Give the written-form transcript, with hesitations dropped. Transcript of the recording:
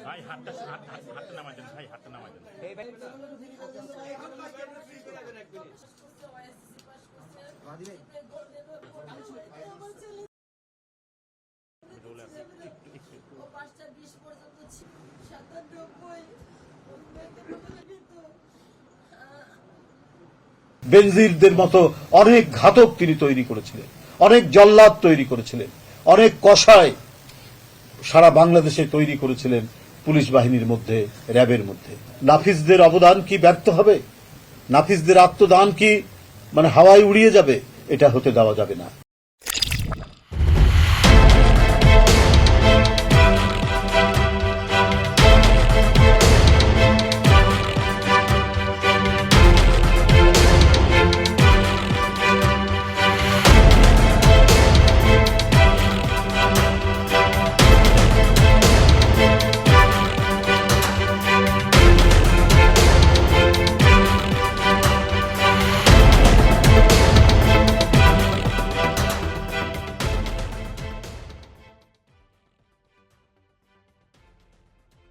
ভাই হাতটা নামাই দেন, ভাই হাতটা নামাই দেন। বেনজিরদের মতো অনেক ঘাতক তিনি তৈরি করেছিলেন, অনেক জল্লাদ তৈরি করেছিলেন, অনেক কসাই সারা বাংলাদেশে তৈরি করেছিলেন পুলিশ বাহিনীর মধ্যে, র্যাবের মধ্যে। নাফিজদের অবদান কি ব্যর্থ হবে? নাফিজদের আত্মদান কি হাওয়ায় উড়িয়ে যাবে? এটা হতে দেওয়া যাবে না।